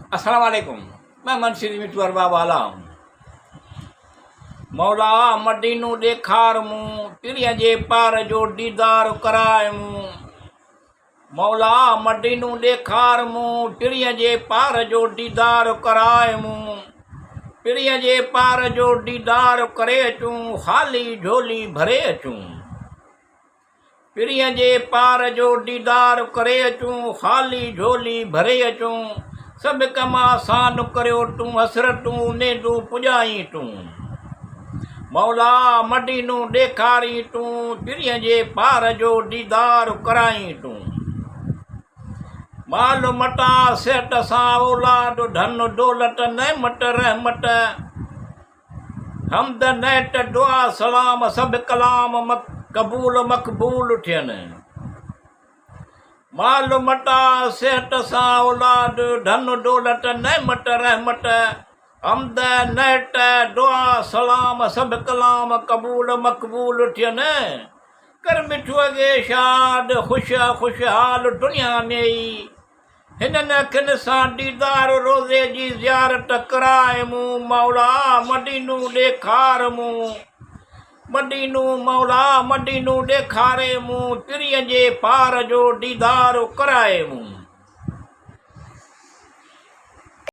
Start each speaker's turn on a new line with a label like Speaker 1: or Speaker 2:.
Speaker 1: अस्सलाम वालेकुम। मैं मुंशी मिठू अरबाब वाला हूँ। मौला मदीनो ॾेखार मूं पिरीअ जे पार जो दीदार कराए मूं। मौला मदीनो ॾेखार मूं पिरीअ जे पार जो दीदार कराए मूं। पिरीअ जे पार जो दीदार करे अचूं, ख़ाली झोली भरे अचूं। पिरीअ जे पार जो दीदार करे अचूं, ख़ाली झोली भरे अचूं। सभु कम आसान करियो तूं, हसरतूं उमेदूं पुॼाई तूं। मौला मदीनो ॾेखारी तूं पिरीअ जे पार जो दीदार कराई तूं। माल मटा सेहत सां औलाद धन दौलत नेमत रहमत हमद नेट दुआ सलाम सभु कलाम क़बूल मक़बूल थियनि। माल मटा सेहत सां औलाद धन दौलत नेमत रहमत हमद नेट दुआ सलाम सभु कलाम क़बूल मक़बूल थियनि। कर मिठूअ खे शाद ख़ुशहाल दुनिया में ई हिननि अखियुनि सां दीदार रोज़े जी ज़ियारत कराए मूं। मौला मदीनो ॾेखार मूं मदीनो, मौला मदीनो ॾेखारे मूं पिरीअ जे पार जो दीदार कराए मूं।